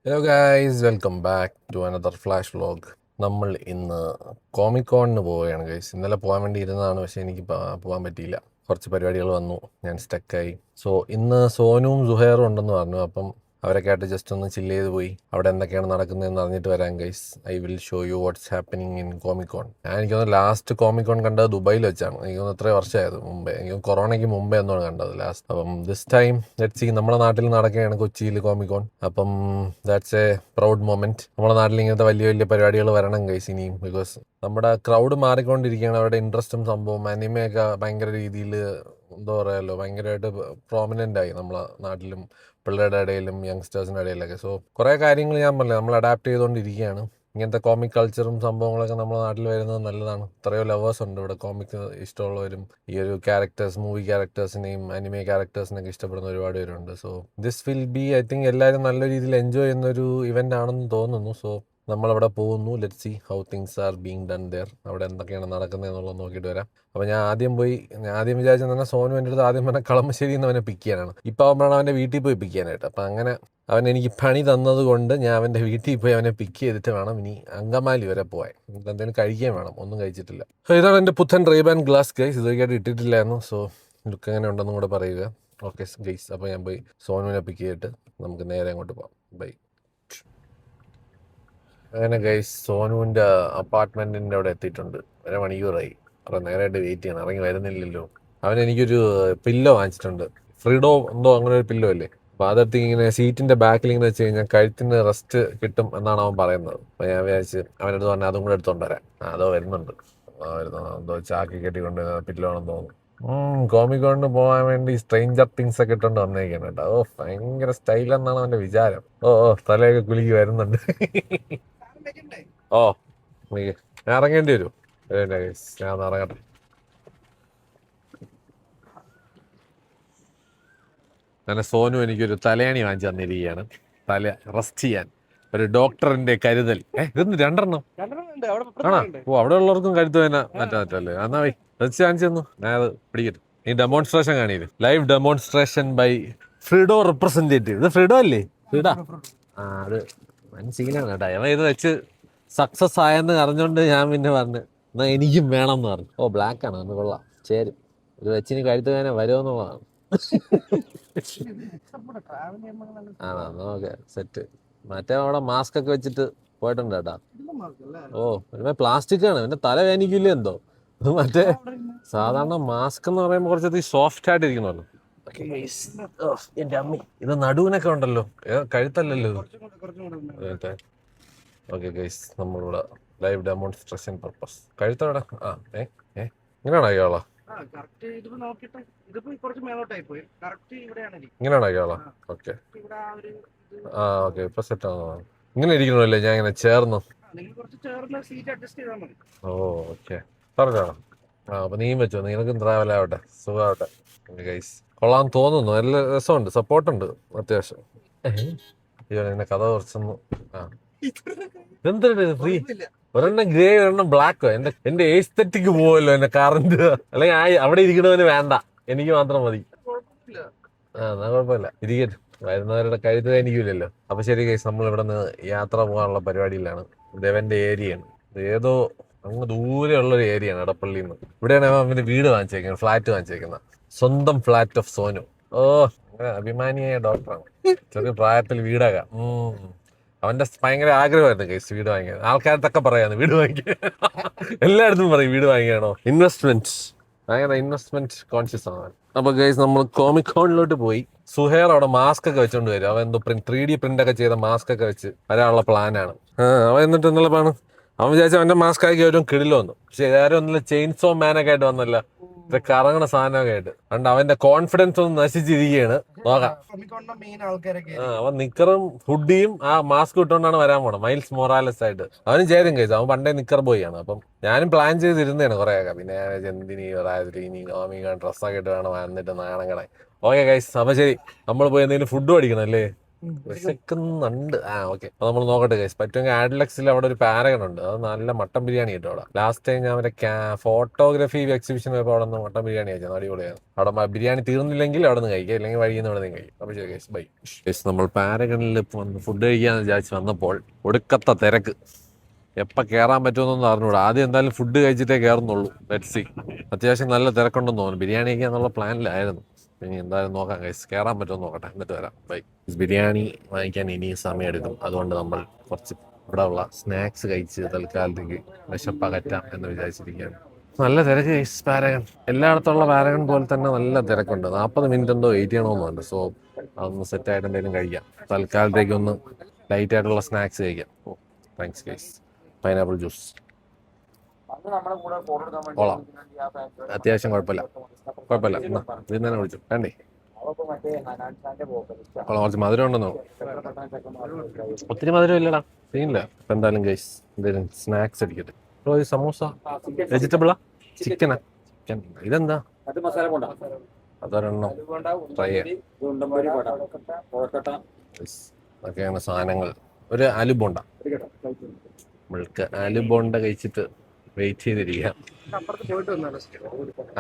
Hello guys, welcome back to another flash vlog. നമ്മൾ ഇന്ന് comic കോണിന് പോവുകയാണ് ഗൈസ്. ഇന്നലെ പോകാൻ വേണ്ടി ഇരുന്നതാണ്, പക്ഷേ എനിക്ക് പോകാൻ പറ്റിയില്ല. കുറച്ച് പരിപാടികൾ വന്നു, ഞാൻ സ്റ്റക്കായി. സോ ഇന്ന് സോനുവും സുഹൈറും ഉണ്ടെന്ന് പറഞ്ഞു. അപ്പം അവരൊക്കെ ആയിട്ട് ജസ്റ്റ് ഒന്ന് ചില്ല് ചെയ്ത് പോയി അവിടെ എന്തൊക്കെയാണ് നടക്കുന്നതെന്ന് അറിഞ്ഞിട്ട് വരാം guys. I will show you what's happening in comic കോൺ. എനിക്കൊന്ന് ലാസ്റ്റ് കോമിക് കോൺ കണ്ടത് ദുബായിൽ വെച്ചാണ്. എനിക്കൊന്ന് എത്ര വർഷമായത് മുമ്പേ, എനിക്ക് കൊറോണയ്ക്ക് മുമ്പേ എന്നാണ് കണ്ടത് ലാസ്റ്റ്. അപ്പം ദിസ് ടൈം ലെറ്റ്സ് സീ, നമ്മുടെ നാട്ടിൽ നടക്കുകയാണ് കൊച്ചിയിൽ കോമിക് കോൺ. അപ്പം ദാറ്റ്സ് എ പ്രൗഡ് മൊമെന്റ്. നമ്മുടെ നാട്ടിൽ ഇങ്ങനത്തെ വലിയ വലിയ പരിപാടികൾ വരണം ഗൈസ് ഇനിയും. ബിക്കോസ് നമ്മുടെ ക്രൗഡ് മാറിക്കൊണ്ടിരിക്കുകയാണ്. അവരുടെ ഇൻട്രസ്റ്റും സംഭവം അനിമയൊക്കെ ഭയങ്കര രീതിയിൽ എന്താ പറയാലോ, ഭയങ്കരമായിട്ട് പ്രോമിനൻ്റ് ആയി നമ്മളെ നാട്ടിലും പിള്ളേരുടെ ഇടയിലും യങ്സ്റ്റേഴ്സിൻ്റെ ഇടയിലൊക്കെ. സോ കുറേ കാര്യങ്ങൾ ഞാൻ പറഞ്ഞില്ല, നമ്മൾ അഡാപ്റ്റ് ചെയ്തുകൊണ്ടിരിക്കുകയാണ്. ഇങ്ങനത്തെ കോമിക് കൾച്ചറും സംഭവങ്ങളൊക്കെ നമ്മുടെ നാട്ടിൽ വരുന്നത് നല്ലതാണ്. എത്രയോ ലവേഴ്സ് ഉണ്ട് ഇവിടെ, കോമിക് ഇഷ്ടമുള്ളവരും ഈ ഒരു ക്യാരക്ടേഴ്സ്, മൂവി ക്യാരക്ടേഴ്സിനെയും അനിമെ ക്യാരക്ടേഴ്സിനെയൊക്കെ ഇഷ്ടപ്പെടുന്ന ഒരുപാട് പേരുണ്ട്. So this will be, I think എല്ലാവരും നല്ല രീതിയിൽ എൻജോയ് ചെയ്യുന്നൊരു ഇവൻ്റ് ആണെന്ന് തോന്നുന്നു. സോ നമ്മളവിടെ പോകുന്നു. Let see how things are being done there. അവിടെ എന്തൊക്കെയാണ് നടക്കുന്നത് എന്നുള്ളത് നോക്കിയിട്ട് വരാം. അപ്പോൾ ഞാൻ ആദ്യം വിചാരിച്ചത് തന്നെ സോനു എൻ്റെ അടുത്ത് ആദ്യം പറഞ്ഞ കളമശ്ശേരിയിൽ നിന്ന് അവനെ പിക്ക് ചെയ്യാനാണ്. ഇപ്പോൾ അവനാണ് അവൻ്റെ വീട്ടിൽ പോയി പിക്ക് ചെയ്യാനായിട്ട്. അപ്പം അങ്ങനെ അവൻ എനിക്ക് പണി തന്നത് കൊണ്ട് ഞാൻ അവൻ്റെ വീട്ടിൽ പോയി അവനെ പിക്ക് ചെയ്തിട്ട് വേണം ഇനി അങ്കമാലി വരെ പോകാൻ. എന്തെങ്കിലും കഴിക്കാൻ വേണം, ഒന്നും കഴിച്ചിട്ടില്ല. ഇതാണ് എൻ്റെ പുത്തൻ റേബാൻ ഗ്ലാസ് ഗൈസ്. ഇതൊക്കെയായിട്ട് ഇട്ടിട്ടില്ലായിരുന്നു. സോ ലുക്ക് എങ്ങനെ ഉണ്ടെന്നും കൂടെ പറയുക. ഓക്കെ ഗൈസ്, അപ്പോൾ ഞാൻ പോയി സോനുവിനെ പിക്ക് ചെയ്തിട്ട് നമുക്ക് നേരെ അങ്ങോട്ട് പോകാം. ബൈ. അങ്ങനെ ഗൈസ്, സോനുവിൻ്റെ അപ്പാർട്ട്മെൻറ്റിൻ്റെ അവിടെ എത്തിയിട്ടുണ്ട്. 1 മണിക്കൂറായി. കുറേ നേരമായിട്ട് വെയിറ്റ് ചെയ്യണം, ഇറങ്ങി വരുന്നില്ലല്ലോ. അവൻ എനിക്കൊരു പില്ലോ വാങ്ങിച്ചിട്ടുണ്ട്. ഫ്രീഡോ എന്തോ അങ്ങനെ ഒരു പില്ലോ അല്ലേ. അപ്പോൾ അതെടുത്ത് ഇങ്ങനെ സീറ്റിൻ്റെ ബാക്കിൽ ഇങ്ങനെ വെച്ച് കഴിഞ്ഞാൽ കഴുത്തിന് റെസ്റ്റ് കിട്ടും എന്നാണ് അവൻ പറയുന്നത്. അപ്പോൾ ഞാൻ വിചാരിച്ച് അവനടുത്ത് പറഞ്ഞാൽ അതും കൂടെ എടുത്തോണ്ട് വരാം. അതോ വരുന്നുണ്ട്, വരുന്നു. എന്തോ ചാക്കി കെട്ടിക്കൊണ്ട് പില്ലോ ആണെന്ന് തോന്നുന്നു. കോമിക് കോണിന് പോകാൻ വേണ്ടി സ്ട്രേഞ്ചർ തിങ്സ് ഒക്കെ ഇട്ടുകൊണ്ട് വന്നേക്കാണ് കേട്ടോ. ഓ ഭയങ്കര സ്റ്റൈലെന്നാണ് അവൻ്റെ വിചാരം. തലയൊക്കെ കുലുക്കി വരുന്നുണ്ട്. ഓ ഞാൻ ഇറങ്ങേണ്ടി വരും. ഞാൻ ഇറങ്ങട്ടെ. അങ്ങനെ സോനു എനിക്കൊരു തലയണി വാങ്ങിച്ചു തന്നിരിക്കുകയാണ്, തല റെസ്റ്റ് ചെയ്യാൻ. ഒരു ഡോക്ടറിന്റെ കരുതൽ. ഇതൊന്ന് രണ്ടെണ്ണം ആണോ? ഓ, അവിടെ ഉള്ളവർക്കും കരുത്തു തന്നെ മറ്റല്ലേ. എന്നാ വൈ വെച്ച് കാണിച്ചു തന്നു, ഞാൻ അത് പിടിക്കട്ടെ. ഈ ഡെമോൺസ്ട്രേഷൻ കാണിയില്ല, live demonstration by Frido representative. ഇത് ഫ്രിഡോ അല്ലേ? ഫ്രിഡാ. അത് വൻ സീനാണ് കേട്ടോ. അവൻ ഇത് വെച്ച് സക്സസ് ആയെന്ന് അറിഞ്ഞോണ്ട് ഞാൻ പിന്നെ പറഞ്ഞു എന്നാ എനിക്കും വേണം എന്ന് പറഞ്ഞു. ഓ ബ്ലാക്ക് ആണ്, അന്ന് കൊള്ളാം, ചേരും. ഇത് വെച്ചിന് കഴുത്ത് വേന വരുമെന്നുള്ളതാണ്. ആണോ? നോക്കെ സെറ്റ്. മറ്റേ അവിടെ മാസ്ക് ഒക്കെ വെച്ചിട്ട് പോയിട്ടുണ്ട് കേട്ടാ. ഓ പ്ലാസ്റ്റിക് ആണ്, പിന്നെ തല വേനിക്കില്ലേ എന്തോ. മറ്റേ സാധാരണ മാസ്ക് എന്ന് പറയുമ്പോൾ കുറച്ചധികം സോഫ്റ്റ് ആയിട്ട് ഇരിക്കണമല്ലോ. എന്റെ അമ്മി, ഇത് നടുവിനൊക്കെ ഉണ്ടല്ലോ, കഴുത്തല്ലല്ലോ ഇത്. ഓക്കെ ഗൈസ്, നമ്മളിവിടെ ലൈവ് ഡെമോൺസ്ട്രേഷൻ പർപ്പസ്. കഴുത്തോടെ ഇങ്ങനെയാണോ അയാളാ? ഇങ്ങനെയാണോ അയാളാ? ഓക്കെ. ഓക്കെ, ഇപ്പൊ സെറ്റ് ആണോ? ഇങ്ങനെ ഇരിക്കണല്ലേ, ഞാൻ ഇങ്ങനെ ചേർന്നു. ഓ ഓക്കെ, പറഞ്ഞോ. അപ്പൊ നീയും വെച്ചോ, നിനക്കും ട്രാവൽ ആവട്ടെ, സുഖമാവട്ടെ ഗൈസ്. കൊള്ളാൻ തോന്നുന്നു, നല്ല രസമുണ്ട്, സപ്പോർട്ടുണ്ട് അത്യാവശ്യം. അയ്യോ, എന്റെ കഥ കുറച്ചൊന്ന് എന്താണ് ഫ്രീ. ഒരെണ്ണം ഗ്രേ, ഒരെണ്ണം ബ്ലാക്കോ. എന്റെ എസ്തെറ്റിക്ക് പോവല്ലോ എന്റെ കറന്റ്. അല്ലെങ്കിൽ അവിടെ ഇരിക്കണവന് വേണ്ട, എനിക്ക് മാത്രം മതി. എന്നാ കുഴപ്പമില്ല, ഇരിക്കട്ടെ. വരുന്നവരുടെ കഴുത്ത് എനിക്കില്ലല്ലോ. അപ്പൊ ശരി ഗൈസ്, നമ്മൾ ഇവിടെ നിന്ന് യാത്ര പോകാനുള്ള പരിപാടിയിലാണ്. ദേവന്റെ ഏരിയയാണ്. ഏതോ അങ്ങ് ദൂരെ ഉള്ളൊരു ഏരിയയാണ് എടപ്പള്ളിയിൽ നിന്ന്. ഇവിടെയാണ് അവന്റെ വീട് വാങ്ങിച്ചേക്കുന്നത്, ഫ്ലാറ്റ് വാങ്ങിച്ചേക്കുന്നത്. സ്വന്തം ഫ്ലാറ്റ് ഓഫ് സോനു. ഓ, അങ്ങനെ അഭിമാനിയായ ഡോക്ടറാണ്. ചെറിയ പ്രായത്തിൽ വീടാകാം. അവന്റെ ഭയങ്കര ആഗ്രഹമായിരുന്നു ഗൈസ് വീട് വാങ്ങിയത്. ആൾക്കാരത്തൊക്കെ പറയാന്ന് വീട് വാങ്ങിക്കാൻ. എല്ലായിടത്തും പറയും വീട് വാങ്ങിയാണോ. ഇൻവെസ്റ്റ്മെന്റ്, ഭയങ്കര ഇൻവെസ്റ്റ്മെന്റ് കോൺഷ്യസ് ആണ്. അപ്പൊ ഗൈസ്, നമ്മൾ കോമിക് കോണിലോട്ട് പോയി. സുഹേർ അവിടെ മാസ്ക് ഒക്കെ വെച്ചോണ്ട് വരും. അവൻ എന്തോ 3D പ്രിന്റ് ഒക്കെ ചെയ്ത മാസ്ക് ഒക്കെ വെച്ച് വരാനുള്ള പ്ലാനാണ്. അവൻ എന്നിട്ട് എന്നുള്ളതാണ്. അവൻ വിചാരിച്ച അവന്റെ മാസ്ക് ആക്കി അവരും കിടിലോ വന്നു. പക്ഷെ ആരും ഒന്നുമില്ല, ചെയിൻസോ മാനൊക്കെ ആയിട്ട് വന്നല്ല, ഇതൊക്കെ കറങ്ങണ സാധനമൊക്കെ ആയിട്ട്. അതുകൊണ്ട് അവന്റെ കോൺഫിഡൻസ് ഒന്ന് നശിച്ചിരിക്കുകയാണ്. നോക്കാം. അവൻ നിക്കറും ഹുഡിയും ആ മാസ്ക് ഇട്ടുകൊണ്ടാണ് വരാൻ പോണം, മൈൽസ് മൊറാലസ് ആയിട്ട്. അവനും ചേരും കഴിച്ചു, അവൻ പണ്ടേ നിക്കർ ബോയ് ആണ്. അപ്പം ഞാനും പ്ലാൻ ചെയ്തിരുന്നതാണ് കുറേയൊക്കെ. പിന്നെ എന്തിനീ ഇനി ഡ്രസ്സൊക്കെ ഇട്ട് വേണം വന്നിട്ട് നാണങ്ങളെ. ഓക്കെ ഗൈസ്, അപ്പൊ ശരി, നമ്മൾ പോയി എന്തെങ്കിലും ഫുഡ് മേടിക്കണം അല്ലേ. വിശക്കുന്നുണ്ട്. ഓക്കെ, അപ്പൊ നമ്മൾ നോക്കട്ടെ ഗൈസ്. പറ്റുമെങ്കിൽ ആഡ്ലക്സിൽ അവിടെ ഒരു പാരഗൺ ഉണ്ട്, അത് നല്ല മട്ടൻ ബിരിയാണി കിട്ടും അവിടെ. ലാസ്റ്റ് ടൈം ഞാൻ അവരെ ഫോട്ടോഗ്രാഫി എക്സിബിഷൻ പോയപ്പോൾ അവിടെ നിന്ന് മട്ടൻ ബിരിയാണി കഴിച്ചത് അടിപൊളിയാണ്. അവിടെ ബിരിയാണി തീർന്നില്ലെങ്കിൽ അവിടെ നിന്ന് കഴിക്കുക, അല്ലെങ്കിൽ വഴിയിൽ നിന്ന് അവിടെ നിന്ന് കഴിക്കും. അപ്പോൾ ശരി ഗൈസ്, ബൈ. ഗൈസ്, നമ്മൾ പാരഗണിൽ ഫുഡ് കഴിക്കാന്ന് വിചാരിച്ച് വന്നപ്പോൾ ഒടുക്കത്ത തിരക്ക്. എപ്പോൾ കയറാൻ പറ്റുമെന്നൊന്നും അറിഞ്ഞൂടാ. ആദ്യം എന്തായാലും ഫുഡ് കഴിച്ചിട്ടേ കയറുന്നുള്ളൂ. Let's see. അത്യാവശ്യം നല്ല തിരക്കുണ്ടെന്ന് തോന്നുന്നു. ബിരിയാണി കഴിക്കാന്നുള്ള പ്ലാനിലായിരുന്നു. ഇനി എന്തായാലും നോക്കാം ഗൈസ്, കയറാൻ പറ്റുമെന്ന് നോക്കട്ടെ, എന്നിട്ട് വരാം. ബൈ. ബിരിയാണി വാങ്ങിക്കാൻ ഇനിയും സമയം എടുക്കും. അതുകൊണ്ട് നമ്മൾ കുറച്ച് ഇവിടെ ഉള്ള സ്നാക്സ് കഴിച്ച് തൽക്കാലത്തേക്ക് വിശപ്പകറ്റാം എന്ന് വിചാരിച്ചിരിക്കുകയാണ്. നല്ല തിരക്ക് ഗൈസ്. പാരഗൺ എല്ലായിടത്തുള്ള പാരഗൺ പോലെ തന്നെ നല്ല തിരക്കുണ്ട്. 40 മിനിറ്റ് എന്തോ വെയിറ്റ് ചെയ്യണമെന്നുണ്ട്. സോ അതൊന്ന് സെറ്റായിട്ട് എന്തെങ്കിലും കഴിക്കാം. തൽക്കാലത്തേക്കൊന്ന് ലൈറ്റ് ആയിട്ടുള്ള സ്നാക്സ് കഴിക്കാം. Thanks guys. പൈനാപ്പിൾ ജ്യൂസ് കൊള്ളാം, അത്യാവശ്യം കുഴപ്പമില്ല. ഇതിൽ തന്നെ വിളിച്ചു വേണ്ടേ. കൊള്ളാം, കുറച്ച് മധുരം ഉണ്ടെന്നോ. ഒത്തിരി മധുരം ഇല്ലടാ, സീനില്ല. ഇപ്പൊ എന്തായാലും ഗൈസ് എന്തെങ്കിലും സ്നാക്സ് അടിക്കട്ടെ. സമൂസ വെജിറ്റബിളാ, ചിക്കനാ? ചിക്കൻ. ഇതെന്താ? അതൊരെണ്ണം ട്രൈ ചെയ്യാം. അതൊക്കെയാണ് സാധനങ്ങൾ. ഒരു ആലു ബോണ്ട. നമ്മൾക്ക് ആലു ബോണ്ട കഴിച്ചിട്ട് വെയിറ്റ് ചെയ്തിരിക്കാം.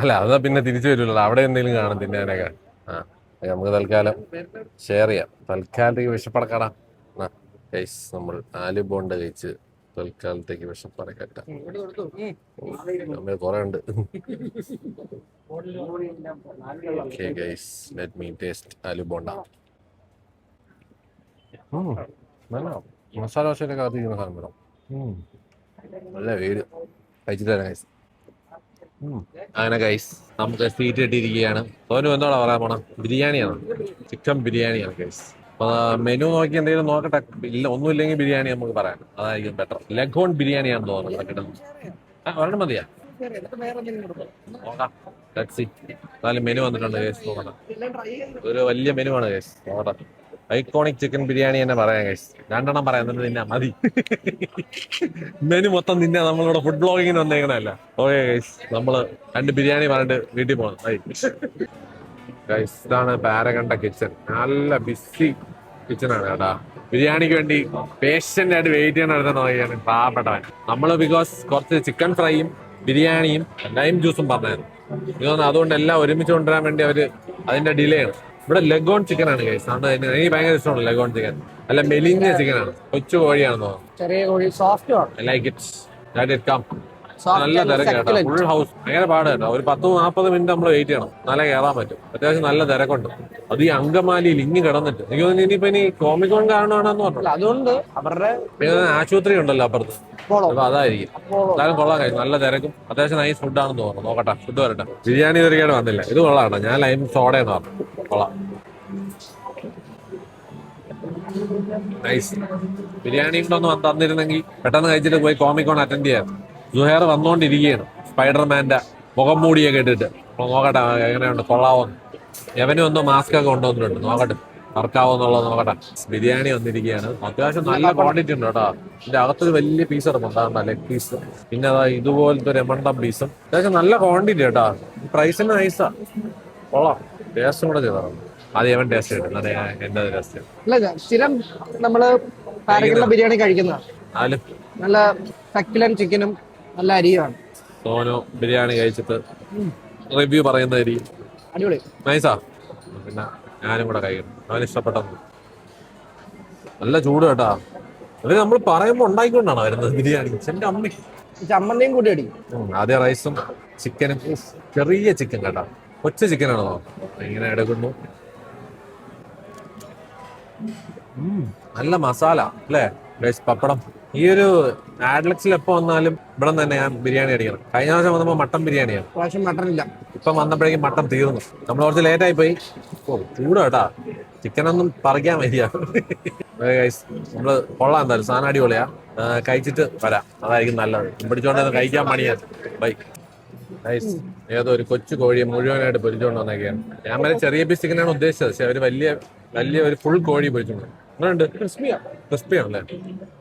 അല്ല, അതാ പിന്നെ തിരിച്ചു വരുമല്ലോ. അവിടെ എന്തെങ്കിലും കാണും തിന്നാനൊക്കെ. നമുക്ക് തൽക്കാലം ഷെയർ ചെയ്യാം. തൽക്കാലത്തേക്ക് വിശപ്പടക്കാടാ. നമ്മൾ ആലു ബോണ്ട കഴിച്ച് തൽക്കാലത്തേക്ക് വിശപ്പടക്കറ്റാം. കുറെ ഉണ്ട്. Okay guys, let me taste aloo bonda. Masala ദോശയിലൊക്കെ അകത്തിരിക്കുന്ന സാധനം വേണം. നല്ല വേര്. കഴിച്ചിട്ട് തരാം ഗൈസ്. അങ്ങനെ ഗൈസ്, നമുക്ക് സീറ്റ് കിട്ടിയിരിക്കുകയാണ്. സോനു എന്തോടാ പറയാൻ പോണം? ബിരിയാണിയാണ്, ചിക്കൻ ബിരിയാണിയാണ് ഗൈസ്. അപ്പൊ മെനു നോക്കി എന്തെങ്കിലും നോക്കട്ടെ. ഇല്ല, ഒന്നുമില്ലെങ്കിൽ ബിരിയാണി നമുക്ക് പറയാം, അതായിരിക്കും ബെറ്റർ. ലഗോൺ ബിരിയാണിയാണെന്ന് തോന്നുന്നു കിട്ടുന്നത്. ഒരെണ്ണം മതിയാ? നോക്കാം. എന്നാലും മെനു വന്നിട്ടുണ്ട് ഗൈസ്, നോക്കണം. ഒരു വലിയ മെനു ആണ് ഗൈസ്, നോക്കട്ടെ. ഐക്കോണിക് ചിക്കൻ ബിരിയാണി തന്നെ പറയാം ഗൈസ്. 2 എണ്ണം പറയാം, എന്നിട്ട് തിന്നാ മതി. മെനു മൊത്തം തിന്നാ. നമ്മളിവിടെ ഫുഡ് ബ്ലോഗിങ്ങിന് വന്നേക്കണല്ല. ഓക്കെ ഗൈസ്, നമ്മള് 2 ബിരിയാണി പറഞ്ഞിട്ട് വീട്ടിൽ പോകണം. ഗൈസ്, ഇതാണ് പാരഗണിന്റെ കിച്ചൺ. നല്ല ബിസി കിച്ചണാണ് കേട്ടാ. ബിരിയാണിക്ക് വേണ്ടി പേഷ്യന്റ് ആയിട്ട് വെയിറ്റ് ചെയ്യണ എടുത്ത് നോക്കിയാണ് പാവപ്പെട്ടവൻ. നമ്മള് ബിക്കോസ് കുറച്ച് ചിക്കൻ ഫ്രൈയും ബിരിയാണിയും ലൈം ജ്യൂസും പറഞ്ഞായിരുന്നു. ഇതൊന്നും അതുകൊണ്ട് എല്ലാം ഒരുമിച്ച് കൊണ്ടുവരാൻ വേണ്ടി അവര് അതിന്റെ ഡിലേ ആണ്. ഇവിടെ ലഗോൺ ചിക്കൻ ആണ് ഗൈസ്. എനിക്ക് ഭയങ്കര ഇഷ്ടമാണ് ലഗോൺ ചിക്കൻ. അല്ല, മെലിഞ്ഞ ചിക്കൻ ആണ്, കൊച്ചു കോഴിയാണെന്ന് തോന്നുന്നു. ചെറിയ കോഴി, സോഫ്റ്റ് ആണ്. I like it. കം. നല്ല തിരക്ക് കേട്ടോ, ഫുൾ ഹൗസ്. ഭയങ്കര പാട് കേട്ടോ. ഒരു 10-40 മിനിറ്റ് നമ്മൾ വെയിറ്റ് ചെയ്യണം, എന്നാലേ കയറാൻ പറ്റും. അത്യാവശ്യം നല്ല തിരക്കുണ്ട്. അത് ഈ അങ്കമാലിയിൽ ഇങ്ങ് കിടന്നിട്ട് എനിക്ക് തോന്നുന്നു ഇനിയിപ്പോ ഇനി കോമിക്കോൺ കാരണമാണെന്ന് പറഞ്ഞു. അതുകൊണ്ട് അവരുടെ ആശുപത്രി ഉണ്ടല്ലോ അപ്പുറത്ത്, അപ്പൊ അതായിരിക്കും. എന്തായാലും കൊള്ളാം കഴിച്ചു. നല്ല തിരക്കും അത്യാവശ്യം നൈസ് ഫുഡാണെന്ന് തോന്നുന്നു. നോക്കട്ടെ, ഫുഡ് വരട്ടെ. ബിരിയാണി തിരക്കേട് വന്നില്ല. ഇത് കൊള്ളാം കേട്ടോ. ഞാൻ ലൈം സോഡയെന്ന് പറഞ്ഞു. കൊള്ളാം, നൈസ്. ബിരിയാണിയും കൂടെ ഒന്ന് തന്നിരുന്നെങ്കിൽ പെട്ടെന്ന് കഴിച്ചിട്ട് പോയി കോമിക്കോൺ അറ്റൻഡ് ചെയ്യാം. സുഹേർ വന്നുകൊണ്ടിരിക്കുകയാണ്, സ്പൈഡർമാന്റെ മുഖം മൂടിയൊക്കെ ഇട്ടിട്ട്. നോക്കട്ടെ എങ്ങനെയുണ്ട്, കൊള്ളാവോന്ന്. എവനും ഒന്ന് മാസ്ക് ഒക്കെ കൊണ്ടുവന്നിട്ടുണ്ട്, നോക്കട്ടെ വർക്കാവോന്നുള്ളത് നോക്കട്ടെ. ബിരിയാണി വന്നിരിക്കുകയാണ്. അത്യാവശ്യം നല്ല ക്വാണ്ടിറ്റി ഉണ്ട് കേട്ടോ. ഇതിന്റെ അകത്തൊരു വലിയ പീസ് ഇറങ്ങും, ലെഗ് പീസ്. പിന്നെ അതാ ഇതുപോലത്തെ ഒരു എമണ്ടം പീസും. അത്യാവശ്യം നല്ല ക്വാണ്ടിറ്റി കേട്ടോ. പ്രൈസിന് നൈസാ, കൊള്ളാം. ടേസ്റ്റും കൂടെ ചെയ്താറുണ്ട്. അത് എവൻ ടേസ്റ്റ് ചെയ്തു. എന്റെ ടേസ്റ്റ് അല്ല, സ്ഥിരം നമ്മള് പാരഗണിലെ ബിരിയാണി കഴിക്കുന്നതാണ്. നല്ല സക്കിലൻ ചിക്കനും നല്ല അരിയാണ്. സോനു ബിരിയാണി കഴിച്ചിട്ട് റിവ്യൂ പറയുന്ന അരി അടിപൊളി, നൈസാ. പിന്നെ ഞാനും കൂടെ കഴിക്കണം, അവന് ഇഷ്ടപ്പെട്ടത്. നല്ല ചൂട് കേട്ടാ. അവര് നമ്മൾ പറയുമ്പോ ഉണ്ടാക്കിക്കൊണ്ടാണ് വരുന്നത് ബിരിയാണി. എന്റെ അമ്മ ചമ്മന്തിയും കൂടി അടിക്കും. ആദ്യം റൈസും ചിക്കനും. ചെറിയ ചിക്കൻ കേട്ടാ, കൊച്ചു ചിക്കനാണോ. ഇങ്ങനെ എടുക്കുന്നു. നല്ല മസാല അല്ലേ ഗൈസ്. പപ്പടം. ഈ ഒരു ആഡ്ലക്സിൽ എപ്പോ വന്നാലും ഇവിടെ തന്നെ ഞാൻ ബിരിയാണി അടിക്കണം. കഴിഞ്ഞ പ്രാവശ്യം വന്നപ്പോ മട്ടൻ ബിരിയാണിയാണ്, മട്ടൻ ഇല്ല. ഇപ്പൊ വന്നപ്പോഴേക്കും മട്ടൻ തീർന്നു. നമ്മൾ കുറച്ച് ലേറ്റ് ആയി പോയി. ചൂട് കേട്ടാ, ചിക്കനൊന്നും പറിക്കാൻ വയ്യ. ഗൈസ്, നമ്മള് കൊള്ളാം. എന്തായാലും സാധനം അടിപൊളിയാ. കഴിച്ചിട്ട് വരാം, അതായിരിക്കും നല്ലത്. പിടിച്ചോണ്ട് കഴിക്കാൻ പണിയാണ്. ബൈ. ഗൈസ്, ഏതോ ഒരു കൊച്ചു കോഴിയെ മുഴുവനായിട്ട് പൊരിച്ചോണ്ട് വന്നേക്കാണ്. ഞാൻ വരെ ചെറിയ പീസ് ചിക്കനാണ് ഉദ്ദേശിച്ചത്, പക്ഷെ അവര് വലിയ ഒരു ഫുൾ കോഴി പൊരിച്ചോണ്ട്. അങ്ങനെയുണ്ട്. ക്രിസ്പിയാണല്ലേ,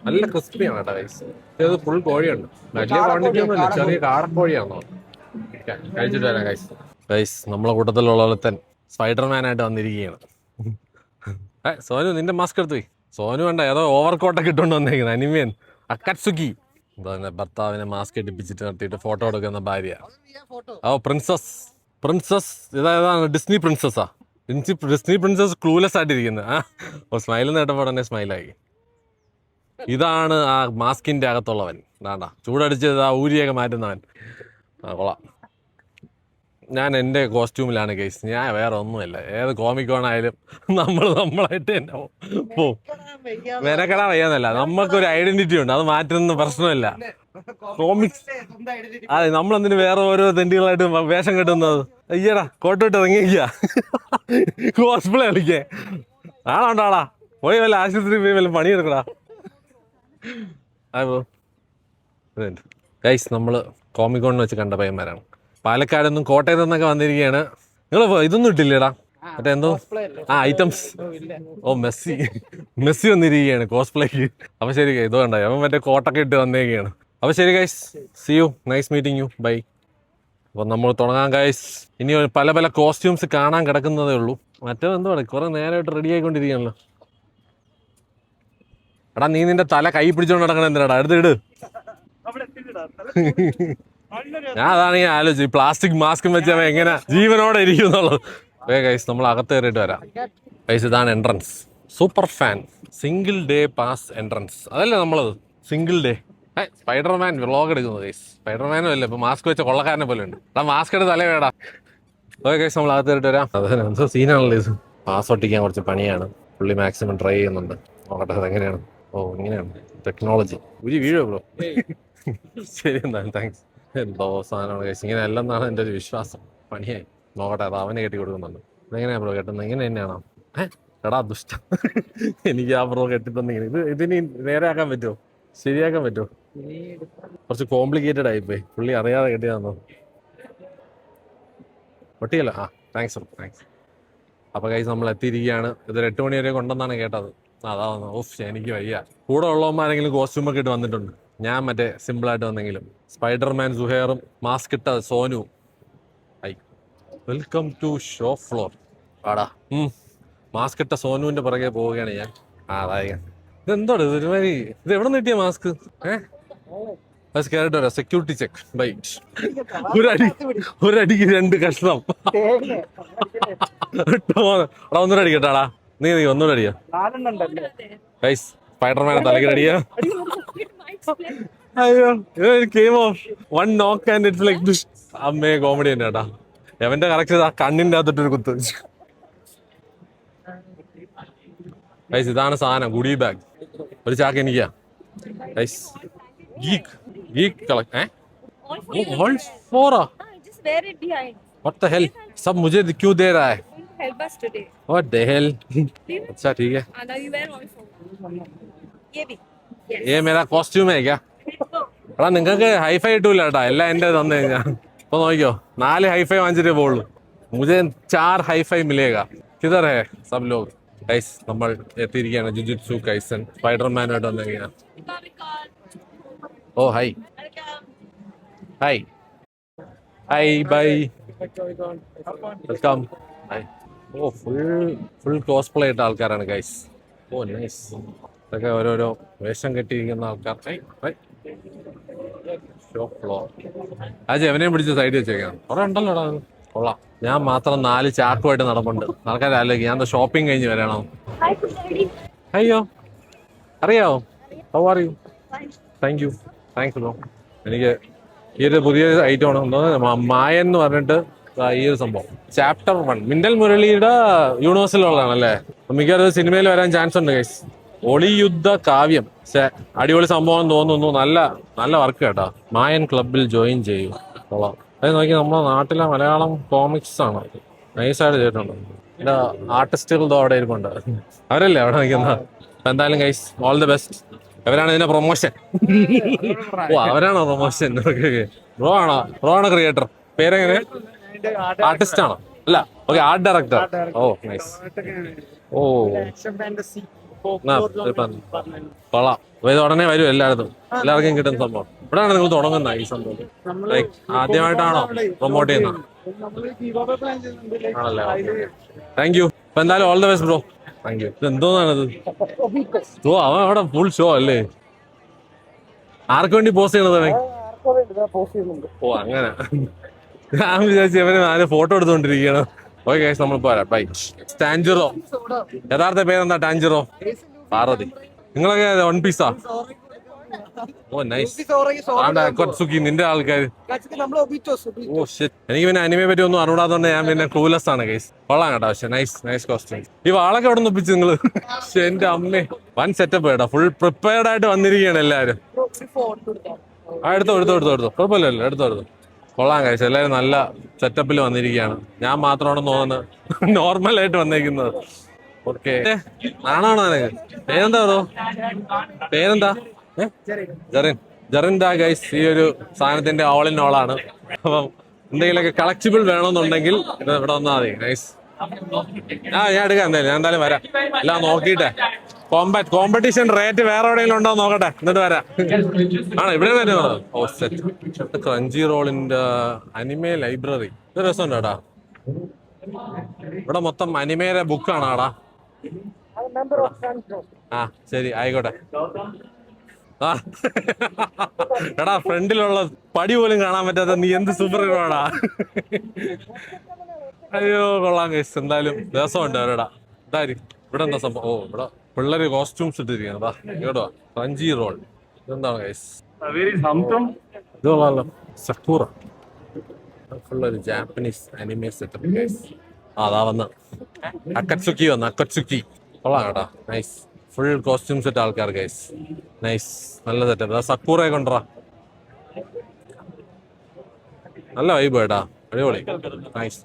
നല്ല ക്രിസ്പിയാണ് കേട്ടോ ഗൈസ്. ഇത് ഫുൾ കോഴിയുണ്ട്. വലിയ ക്വാണ്ടിറ്റി ഒന്നുമില്ല, ചെറിയ കാടക്കോഴിയാണോ. കഴിച്ചിട്ട് വരാം ഗൈസ്. ഗൈസ്, നമ്മളെ കൂട്ടത്തിലുള്ള ഒരുത്തൻ സ്പൈഡർമാനായിട്ട് വന്നിരിക്കുകയാണ്. സോനു നിന്റെ മാസ്ക് എടുത്തു പോയി. സോനു വേണ്ട ഏതോ ഓവർ കോട്ടൊക്കെ ഇട്ടുകൊണ്ട് വന്നേക്കുന്നത് അനിമേൻ അക്കറ്റ്സുക്കി. എന്താ ഭർത്താവിനെ മാസ്ക് ഇടിപ്പിച്ചിട്ട് നിർത്തിയിട്ട് ഫോട്ടോ എടുക്കുന്ന ഭാര്യ. ഓ പ്രിൻസസ് ഇതാണ് ഡിസ്നി പ്രിൻസസ്സാ. ഡിസ്നി പ്രിൻസസ് ക്ലൂലെസ് ആയിട്ടിരിക്കുന്നത്. ഓ സ്മൈൽ നേട്ടപ്പോൾ തന്നെ സ്മൈലായി. ഇതാണ് ആ മാസ്കിന്റെ അകത്തുള്ളവൻ. വേണ്ട ചൂടടിച്ചത് ആ ഊരിയൊക്കെ മാറ്റുന്നവൻ. കൊള്ളാം. ഞാൻ എൻ്റെ കോസ്റ്റ്യൂമിലാണ് കേസ്. ഞാൻ വേറെ ഒന്നുമില്ല. ഏത് കോമിക്കോണായാലും നമ്മളായിട്ട് തന്നെ പോവും. മെനക്കെടാൻ വയ്യാന്നല്ല, നമുക്കൊരു ഐഡന്റിറ്റി ഉണ്ട്, അത് മാറ്റുന്ന പ്രശ്നമില്ല. കോമിക്സ് അതെ, നമ്മളെന്തിനു വേറെ ഓരോ തെണ്ടികളായിട്ട് വേഷം കെട്ടുന്നത്? അയ്യടാ കോട്ടോട്ട് ഇറങ്ങിയ കോസ്പ്ലേ കളിക്കേ ആളാണ്ടാളാ പോയി വല്ല ആശുപത്രി പോയി വല്ല പണിയെടുക്കടാ. ഗൈസ് നമ്മള് കോമിക്കോണിൽ വെച്ച് കണ്ട പയ്യന്മാരാണ്. പാലക്കാട് നിന്നും കോട്ടയത്തു നിന്നൊക്കെ വന്നിരിക്കുകയാണ്. നിങ്ങൾ ഇതൊന്നും ഇട്ടില്ലേടാ മറ്റേ എന്തോ ഐറ്റംസ്? ഓ മെസ്സി വന്നിരിക്കുകയാണ് കോസ്പ്ലേക്ക്. അപ്പൊ ശരി ഇതോ കണ്ടോ അവൻ മറ്റേ കോട്ടൊക്കെ ഇട്ട് വന്നേക്കുകയാണ്. അപ്പൊ ശരി guys, see you, nice meeting you, bye. അപ്പൊ നമ്മൾ തുടങ്ങാം ഗൈസ്. ഇനി പല പല കോസ്റ്റ്യൂംസ് കാണാൻ കിടക്കുന്നതേ ഉള്ളൂ. മറ്റേ എന്തോ കുറെ നേരമായിട്ട് റെഡി ആയിക്കൊണ്ടിരിക്കുകയാണല്ലോ. എടാ നീ നിന്റെ തല കൈ പിടിച്ചോണ്ട് നടക്കണം എന്തിനാടാ? എടുത്തിട്. ഞാൻ അതാണ് ഞാൻ ആലോചിച്ചു, പ്ലാസ്റ്റിക് മാസ്കും വെച്ച് എങ്ങനെ ജീവനോടെ ഇരിക്കും എന്നുള്ളത്. ഗൈസ് നമ്മൾ അകത്ത് കയറിയിട്ട് വരാം. ഗൈസ് ഇതാണ് entrance. Super fan single day pass entrance. അതല്ലേ നമ്മളത് സിംഗിൾ ഡേ. സ്പൈഡർമാൻ വ്ളോഗ് എടുക്കുന്നത് ഗൈസ്. സ്പൈഡർമാനും അല്ലേ ഇപ്പൊ മാസ്ക് വെച്ച കൊള്ളക്കാരനെ പോലെ ഉണ്ട്. എടാ മാസ്ക് എടുത്ത് തല വേടാ. ഓക്കെ ഗൈസ് നമ്മൾ അകത്ത് കയറിയിട്ട് വരാം. അതെന്തോ സീനാണല്ലോ ഇത്. പാസ് ഒട്ടിക്കാൻ കുറച്ച് പണിയാണ്. പുള്ളി മാക്സിമം ട്രൈ ചെയ്യുന്നുണ്ട്. നോക്കട്ടെ അതെങ്ങനെയാണ്. ഓ ഇങ്ങനെയാണ് ടെക്നോളജി. ഒരു വീഡിയോ ബ്രോ. ശരി എന്താണ്, താങ്ക്സ്. എന്തോ സാധനമാണ് കഴിച്ച് ഇങ്ങനെ അല്ലെന്നാണ് എൻ്റെ ഒരു വിശ്വാസം. പണിയായി നോക്കട്ടെ. അത് അവനെ കെട്ടി കൊടുക്കുന്നുണ്ട്. ഇതെങ്ങനെയാ ബ്രോ കെട്ടുന്നത്? ഇങ്ങനെ തന്നെയാണോ? എടാ ദുഷ്ടം. എനിക്ക് ആ ബ്രോ കെട്ടിത്തന്നിങ്ങനെ ഇതിനി നേരെ ആക്കാൻ പറ്റുമോ? ശരിയാക്കാൻ പറ്റുമോ? കുറച്ച് കോംപ്ലിക്കേറ്റഡ് ആയിപ്പോയി. പുള്ളി അറിയാതെ കെട്ടിയതാണോ? ഒട്ടിയല്ല. Thanks bro, thanks. അപ്പൊ കൈസ് നമ്മൾ എത്തിയിരിക്കുകയാണ്. ഇതൊരു 8 മണി വരെ കൊണ്ടെന്നാണ് കേട്ടത്. അതാ ഓഫ് എനിക്ക് വയ്യ. കൂടെ ഉള്ളവന്മാരെങ്കിലും കോസ്റ്റ്യൂമൊക്കെ ഇട്ട് വന്നിട്ടുണ്ട്. ഞാൻ മറ്റേ സിമ്പിളായിട്ട് വന്നെങ്കിലും. സ്പൈഡർമാൻ സുഹേറും മാസ്ക് ഇട്ട Sonu. Welcome to show floor. ആടാ മാസ്ക് ഇട്ട സോനുവിന്റെ പുറകെ പോവുകയാണ് ഞാൻ. അതായത് ഇതെന്തോടെ ഒരുമാതിരി. ഇത് എവിടെ നിന്ന് കിട്ടിയ മാസ്ക്? കേറിട്ട് വരാം. Security check byte. ഒരടിക്ക് 2 കഷ്ണം. ഒന്നുകൂടെ അടിക്കട്ടാടാ. നീ ഒന്നുകൂടെ അടിയാ. ഗൈസ് സ്പൈഡർമാനെ തലക്കിലടിയാ. അയ്യോ game of 1 knock and it's like this. അമ്മേ കോമഡി തന്നെ കേട്ടാ. എവന്റെ കറക്റ്റ് ആ കണ്ണിന്റെ അകത്തിട്ടൊരു കുത്ത്. ഗൈസ് ഇതാണ് സാധനം. ഗുഡി ബാഗ്. ഒരു ചാക്ക് എനിക്കാ guys. Geek collect. All 4? Just wear it behind. What the hell? सब मुझे क्यों दे रहा है? Help us today. What the hell? अच्छा ठीक है. Now you wear all 4. ये भी. ये मेरा कॉस्ट्यूम है क्या? എടാ നിങ്ങൾക്ക് ഹൈഫൈ കിട്ടൂല കേട്ടാ. എല്ലാം എൻ്റെ തന്നു കഴിഞ്ഞാ. ഇപ്പൊ നോക്കിയോ 4 ഹൈഫൈ വാങ്ങിച്ചിട്ടേ പോകുള്ളൂ. മുझे 4 ഹൈഫൈ മിലേഗാ. കിധർ ഹേ സബ് ലോഗ്? ഗൈസ് നമ്മൾ എത്തിയിരിക്കുകയാണ്. ജുജുത്സു കൈസൻ സ്പൈഡർമാനായിട്ട് വന്നിരിക്കുകയാണ്. Oh hi hi hi bye welcome. Oh full cosplay ഇട്ട ആൾക്കാരാണ് ഗൈസ്. ഓ നൈസ്. ഇതൊക്കെ ഓരോരോ വേഷം കെട്ടിയിരിക്കുന്ന ആൾക്കാർ. അജയ് എവനെയും പിടിച്ച് സൈഡ് വെച്ചേക്കാം. കുറെ ഉണ്ടല്ലോടാ. കൊള്ളാം. ഞാൻ മാത്രം 4 ചാക്കുമായിട്ട് നടപ്പുണ്ട്. ആൾക്കാർ ആലോചിക്കും ഞാൻ ഷോപ്പിംഗ് കഴിഞ്ഞ് വരണോ. അയ്യോ അറിയാവോ? How are you? Thank you. Thanks bro. എനിക്ക് ഈ ഒരു പുതിയ ഐറ്റം ആണ് മായൻ എന്ന് പറഞ്ഞിട്ട് ഈ ഒരു സംഭവം. ചാപ്റ്റർ 1 മിന്നൽ മുരളിയുടെ യൂണിവേഴ്സിലുള്ളതാണല്ലേ. മിക്കവാറും സിനിമയിൽ വരാൻ ചാൻസ് ഉണ്ട് ഗൈസ്. ഒളിയുദ്ധ കാവ്യം. അടിപൊളി സംഭവം തോന്നുന്നു. നല്ല വർക്ക് കേട്ടോ. മായൻ ക്ലബിൽ ജോയിൻ ചെയ്യൂ. കൊള്ളാം. അത് നോക്കി നമ്മുടെ നാട്ടിലെ മലയാളം കോമിക്സ് ആണ്. നൈസായിട്ട് ചെയ്തിട്ടുണ്ട്. എൻ്റെ ആർട്ടിസ്റ്റുകൾ അവിടെ ഇരിപ്പുണ്ട്. അവരല്ലേ അവിടെ നിൽക്കുന്നത്. എന്തായാലും ഗൈസ് ഓൾ ദി ബെസ്റ്റ്. അവരാണ് ഇതിന്റെ പ്രൊമോഷൻ. ഓ അവരാണോ പ്രൊമോഷൻ? ബ്രോ ആണോ ക്രിയേറ്റർ? പേരെങ്ങനെ? ആർട്ടിസ്റ്റ് ആണോ? അല്ല ഓക്കെ ആർട്ട് ഡയറക്ടർ. ഓ നൈസ്. ഓ കൊള്ളാം. ഇത് ഉടനെ വരും എല്ലാവർക്കും കിട്ടുന്ന സംഭവം. ഇവിടെയാണ് നിങ്ങൾ തുടങ്ങുന്ന ഈ സംഭവം? ലൈക്ക് ആദ്യമായിട്ടാണോ പ്രൊമോട്ട് ചെയ്യുന്നത്? ആണല്ലേ. Thank you. അപ്പൊ എന്തായാലും all the best bro. Thank you. ഇത് എന്തോന്നാണത്? ഓ അവൻ അവിടെ ഫുൾ ഷോ അല്ലേ? ആർക്ക് വേണ്ടി പോസ്റ്റ് ചെയ്യണത് അവൻ? ഓ അങ്ങനെ. ഞാൻ വിചാരിച്ചു അവന് ആരും ഫോട്ടോ എടുത്തോണ്ടിരിക്കുകയാണ്. ഓക്കെ ഗൈസ്, നമ്മൾ പോരാ. ബൈ. ടാൻജിറോ, യഥാർത്ഥ പേരെന്താ? ടാൻജിറോ പാർവതി. നിങ്ങളൊക്കെ വൺ പീസാ? ഓ നൈസ്. കൊച്ചുക്കി നിന്റെ ആൾക്കാർ. Oh shit. എനിക്ക് പിന്നെ അനിമയെ പറ്റി ഒന്നും അറിവിടാത്തോണ്ട് ഞാൻ പിന്നെ ക്ലൂലെസ് ആണ് ഗൈസ്. കൊള്ളാം കേട്ടോ. പക്ഷെ നൈസ് കോസ്റ്റ്യൂം. ഈ വാളൊക്കെ എവിടെ നിന്ന് ഒപ്പിച്ചു നിങ്ങള്? എന്റെ അമ്മേ, വൺ സെറ്റപ്പ് കേട്ടോ. ഫുൾ പ്രിപ്പയർഡ് ആയിട്ട് വന്നിരിക്കുകയാണ് എല്ലാരും. എടുത്തോ കുഴപ്പമില്ലല്ലോ, എടുത്തോ. കൊള്ളാം കഴിച്ചു. എല്ലാവരും നല്ല സെറ്റപ്പിൽ വന്നിരിക്കുകയാണ്. ഞാൻ മാത്രമാണെന്ന് തോന്നുന്നത് നോർമലായിട്ട് വന്നേക്കുന്നത്. ഓക്കെ, ആണാണോ നിനക്ക്? പേരെന്താ ബ്രോ? പേരെന്താ? ജറിൻ ഗൈസ്. ഈ ഒരു സാധനത്തിന്റെ ഓൾ ഇൻ ഓൾ ആണ്. അപ്പം എന്തെങ്കിലുമൊക്കെ കളക്റ്റിബിൾ വേണമെന്നുണ്ടെങ്കിൽ ഇത് ഇവിടെ വന്നാൽ മതി. നൈസ്. ഞാൻ എടുക്കാം എന്തായാലും. ഞാൻ എന്തായാലും വരാം. എല്ലാം നോക്കിയിട്ടെ കോമ്പറ്റീഷൻ റേറ്റ് വേറെ എവിടെയെങ്കിലും ഉണ്ടോ നോക്കട്ടെ, എന്നിട്ട് വരാം. ആണോ ഇവിടെ വരുന്നത്? ഓ സെറ്റ്. ക്രഞ്ചി റോളിന്റെ അനിമേ ലൈബ്രറി. ഇത് രസമുണ്ട് കേട്ടാ. ഇവിടെ മൊത്തം അനിമേരെ ബുക്കാണ് ആടാ. ആ ശരി, ആയിക്കോട്ടെ. ആ എടാ, ഫ്രണ്ടിലുള്ള പടി പോലും കാണാൻ പറ്റാത്ത നീ എന്ത് സൂപ്പർ ഹീറോ ആടാ. അയ്യോ കൊള്ളാം ഗൈസ്. എന്തായാലും രസമുണ്ട് അവരെടാ. ഇതാരി ഇവിടെ എന്താ സംഭവം? ഓ ഇവിടെ പിള്ളേര് കോസ്റ്റ്യൂംസ് ഇട്ടിരിക്കുന്നത്. കേട്ടോ, ക്രഞ്ചി റോൾ. ഇതെന്താണ് ഗൈസ്? ഇത് കൊള്ളാമല്ലോ. സക്കൂറ ഫുള്ളൊരു ജാപ്പനീസ് അനിമേ സെറ്റപ്പ് ഗൈസ്. അതാ വന്ന് അക്കറ്റ്സുക്കി കൊള്ളാം കേട്ടോ. നൈസ്. ഫുൾ കോസ്റ്റ്യൂം സെറ്റ് ആൾക്കാർ ഗൈസ്. നൈസ്, നല്ല സെറ്റപ്പ്. സക്കൂറയെ കൊണ്ടുവരാ. നല്ല വൈബ് കേട്ടാ, അടിപൊളി. നൈസ്.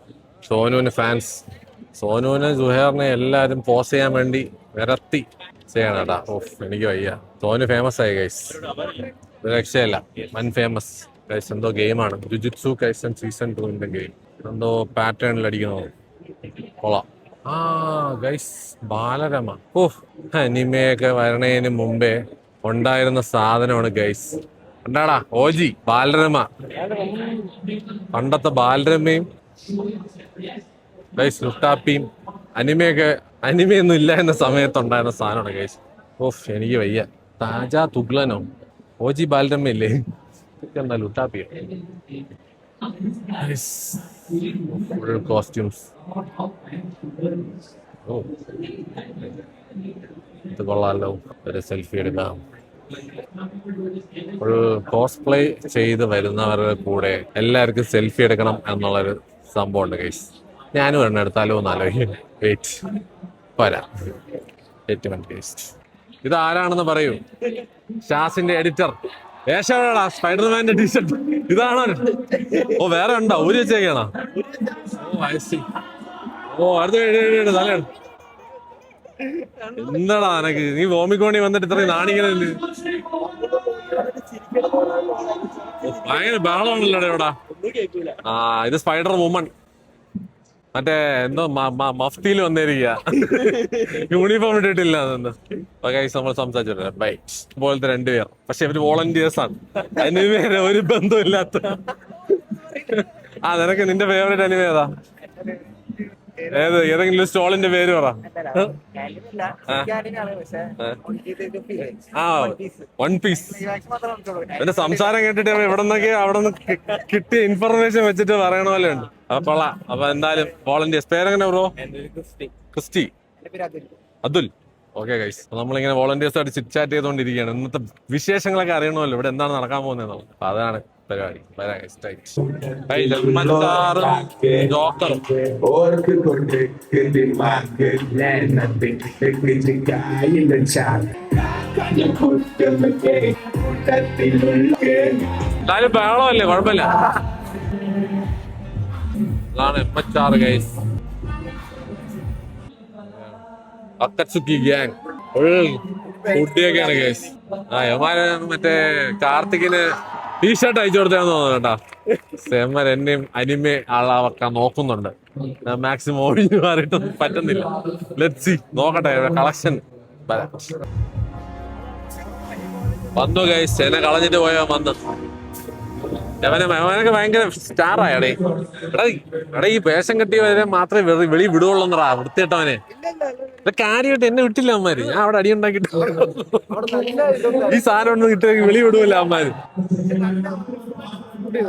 സോനുവിന് ഫാൻസ്. സോനുവിനെ ജുഹേറിനെ എല്ലാരും പോസ് ചെയ്യാൻ വേണ്ടി വിരത്തി ചെയ്യണം കേട്ടാ. ഓഫ്, എനിക്ക് വയ്യ. സോനു ഫേമസ് ആയി ഗൈസ്. രക്ഷയില്ല, വൻ ഫേമസ് ഗൈസ്. എന്തോ ഗെയിമാണ് ജുജുത്സു കൈസൻ സീസൺ 2 ഗെയിം. എന്തോ പാറ്റേണിൽ അടിക്കുന്നു. കൊള്ളാം. ആ ഗൈസ്, ബാലരമ. ഓഹ്, അനിമയൊക്കെ വരണേന് മുമ്പേ ഉണ്ടായിരുന്ന സാധനമാണ് ഗൈസ്. ഉണ്ടാടാ ഓജി ബാലരമ. പണ്ടത്തെ ബാലരമയും ഗൈസ് ലുട്ടാപ്പിയും അനിമയൊന്നും ഇല്ല എന്ന സമയത്തുണ്ടായിരുന്ന സാധനമാണ് ഗൈസ്. ഓഫ്, എനിക്ക് വയ്യ. താജാ തുഗ്ലനോ ഓജി ബാലരമ ഇല്ലേ? എന്താ ലുട്ടാപ്പിയോ? Full costumes. ഓ ഇത് കൊള്ളാലോ. ഒരു സെൽഫി എടുക്കാം. ഫുൾ കോസ്പ്ലേ ചെയ്ത് വരുന്നവരുടെ കൂടെ എല്ലാവർക്കും സെൽഫി എടുക്കണം എന്നുള്ളൊരു സംഭവം ഉണ്ട് ഗൈസ്. ഞാനും എണ്ണ എടുത്താലോ എന്നാലോചിക്കും. വെയിറ്റ് പോരാ. ഇത് ആരാണെന്ന് പറയൂ. ഷാസിന്റെ എഡിറ്റർ. ഏഷാടാ സ്പൈഡർമാന്റെ ടീഷർട്ട്. ഇതാണോ? ഓ വേറെ ഉണ്ടോ? ഊരി വെച്ചേക്കാണോ? ഓ അടുത്ത തലയാണ്. എന്താടാ നിനക്ക്? നീ വോമിക്കോണി വന്നിട്ട് ഇത്രയും നാണിക്കണല്ലേ? ഭയങ്കര ബഹളമാണല്ലോ ഇവിടെ. ആ ഇത് സ്പൈഡർ വുമൺ. മറ്റേ എന്തോ മഫ്തിയിൽ വന്നിരിക്കുക. യൂണിഫോം ഇട്ടിട്ടില്ല. നമ്മൾ സംസാരിച്ചു ബൈ പോലത്തെ 2 പേർ. പക്ഷെ ഇവര് വോളണ്ടിയേഴ്സ് ആണ്. അനിമേരെ ഒരു ബന്ധമില്ലാത്ത. നിനക്ക് നിന്റെ ഫേവറേറ്റ് അനിമ ഏതാ? ഏതെങ്കിലും സ്റ്റോളിന്റെ പേര് പറ. One piece. എന്റെ സംസാരം കേട്ടിട്ട് ഇവിടെ നിന്നൊക്കെ അവിടെ നിന്ന് കിട്ടിയ ഇൻഫർമേഷൻ വെച്ചിട്ട് പറയണ പോലെ ഉണ്ട്. അപ്പൊ കൊള്ളാം. അപ്പൊ എന്തായാലും വോളണ്ടിയേഴ്സ്. പേരെങ്ങനെ bro? Christy. Atul. Okay guys, നമ്മളിങ്ങനെ വോളണ്ടിയേഴ്സ് ആയിട്ട് ചിറ്റ് ചാറ്റ് ചെയ്തുകൊണ്ടിരിക്കുകയാണ്. ഇന്നത്തെ വിശേഷങ്ങളൊക്കെ അറിയണമല്ലോ, ഇവിടെ എന്താണ് നടക്കാൻ പോകുന്നത്. അപ്പൊ അതാണ് പരിപാടി. എന്തായാലും ബഹളമല്ലേ, കുഴപ്പമില്ല. അതാണ് MHR ഗൈസ്. അക്കറ്റ്സുക്കി ഗ്യാങ് ഫുഡിയൊക്കെയാണ് ഗൈസ്. യമാര് മറ്റേ കാർത്തികിന് ടീഷർട്ട് അയച്ചു കൊടുത്താന്ന് തോന്നുന്നു കേട്ടാ. സെമ്മർ എന്നെയും അനിമെ ആളാക്കാൻ നോക്കുന്നുണ്ട്. മാക്സിമം ഒഴിഞ്ഞു മാറിയിട്ടൊന്നും പറ്റുന്നില്ല. ലെറ്റ്സ് സീ, നോക്കട്ടെ കളക്ഷൻ. വന്നു ഗൈസ്, എന്നെ കളഞ്ഞിട്ട് പോയാ വന്ന്. അവനൊക്കെ ഭയങ്കര സ്റ്റാർ ആയടേ. എടാ ഈ വേഷം കെട്ടിയവരെ മാത്രമേ വെളി വിടുവുള്ളൂന്നറാ വൃത്തിയിട്ടവനെ. കാര്യമായിട്ട് എന്നെ വിട്ടില്ല അമ്മമാര്. ഞാൻ അവിടെ അടിയുണ്ടാക്കിട്ട് ഈ സാധനം ഒന്നും കിട്ടിയ വെളി വിടുവല്ല അമ്മമാര്.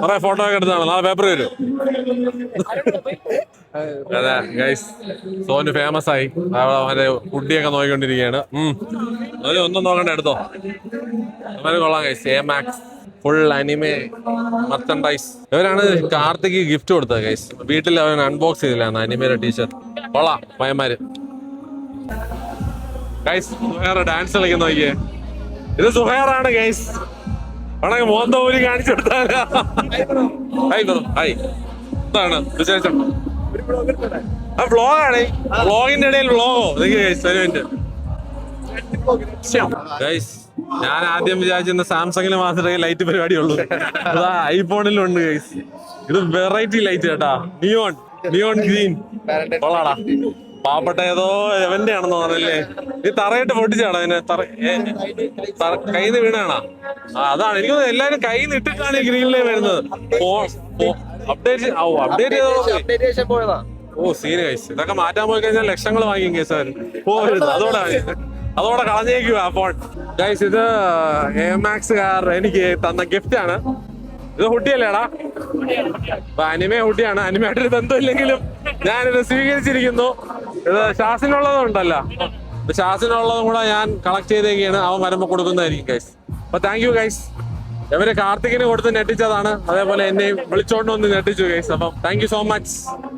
കുറെ ഫോട്ടോ ഒക്കെ എടുത്താണ്. നാളെ പേപ്പർ വരും. അതെ ഗൈസ്, സോനു ഫേമസ് ആയി. അവരെ കുട്ടിയൊക്കെ നോക്കിക്കൊണ്ടിരിക്കുകയാണ്. അതിൽ ഒന്നും നോക്കണ്ട, എടുത്തോ. അവര് കൊള്ളാം ഗൈസ്. എമാക്സ് full anime merchandise. ഇവരാണ് കാർത്തിക് ഗിഫ്റ്റ് കൊടുത്തത് ഗൈസ്. വീട്ടിൽ അവൻ അൺബോക്സ് ചെയ്തില്ലായിരുന്നു അനിമയുടെ ടീഷർട്ട്. കൊള്ളാം പയ്യന്മാര്. ഗൈസ് സുഹേർ ഡാൻസ് കളിക്കുന്ന നോക്കിയേ. ഇത് സുഹേറാണ് ഗൈസ്. വേണമെങ്കിൽ മോന്ത പോലും കാണിച്ചു കൊടുത്താലാ. Hi bro, hi. എന്താണ് വിശേഷം? ആ വ്ളോഗാണ്. വ്ളോഗിന്റെ ഇടയിൽ വ്ളോഗോ? ഗൈസ് ഞാൻ ആദ്യം വിചാരിച്ചിരുന്ന സാംസങ്ങിൽ മാത്രമേ ലൈറ്റ് പരിപാടി ഉള്ളൂ. അതാ ഐഫോണിലും ഉണ്ട് ഗൈസ്. ഇത് വെറൈറ്റി ലൈറ്റ് കേട്ടാ. Neon green. കൊള്ളാടാ. പാവപ്പെട്ട ഏതോ എവന്റെ ആണെന്ന് പറഞ്ഞല്ലേ. ഈ തറയിട്ട് പൊട്ടിച്ചാടാ അതിനെ. കയ്യിൽ നിന്ന് വീണാണാ? അതാണ് എനിക്ക് എല്ലാരും കയ്യിൽ നിന്ന് ഇട്ടിട്ടാണ് ഈ ഗ്രീനിലേ വരുന്നത്. അപ്ഡേറ്റ് ചെയ്തോ? ഓ സീന് ഗൈസ്. ഇതൊക്കെ മാറ്റാൻ പോയി കഴിഞ്ഞാൽ ലക്ഷങ്ങൾ വാങ്ങിക്കും കേസ് അവര്. പോകരുത്. അതോടെ കളഞ്ഞേക്കുക. അപ്പോൾ ഗൈസ് ഇത് എമാക്സ് കാർ എനിക്ക് തന്ന ഗിഫ്റ്റ് ആണ്. ഇത് ഹുഡിയല്ലേടാ? അപ്പൊ അനിമേ ഹുഡിയാണ്. അനിമയായിട്ടൊരു ബന്ധമില്ലെങ്കിലും ഞാനിത് സ്വീകരിച്ചിരിക്കുന്നു. ഇത് ഷാസിനുള്ളതും ഉണ്ടല്ലോ. ഷാസിനുള്ളതും കൂടെ ഞാൻ കളക്ട് ചെയ്തേക്കാണ്. അവൻ വരുമ്പോ കൊടുക്കുന്നതായിരിക്കും ഗൈസ്. അപ്പൊ താങ്ക് യു ഗൈസ്. ഇവര് കാർത്തികിന് കൊടുത്ത് ഞെട്ടിച്ചതാണ്. അതേപോലെ എന്നെയും വിളിച്ചോണ്ട് വന്ന് ഞെട്ടിച്ചു ഗൈസ്. അപ്പം thank you so much.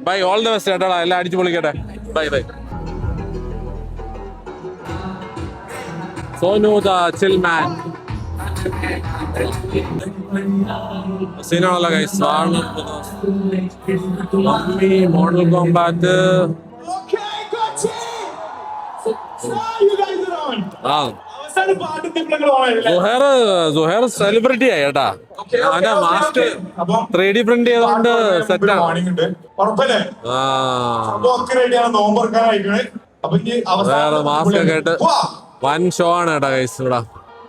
Bye. All the best കേട്ടോടാ. എല്ലാം അടിച്ചു പൊളിക്കട്ടെ. Bye bye. Sonu the chill man. സീനാണല്ലോ ഗൈസ്. മോഡൽ കോമ്പാറ്റ്. സുഹേർ സെലിബ്രിറ്റി ആയി കേട്ടാ. അവന്റെ മാസ്ക് 3D പ്രിന്റ് ചെയ്തോണ്ട് സെറ്റാണ്. മാസ്ക് ഒക്കെ ഇട്ട് വൻ ഷോ ആണ് കേട്ടാ ഗൈസ്. ഇവിടെ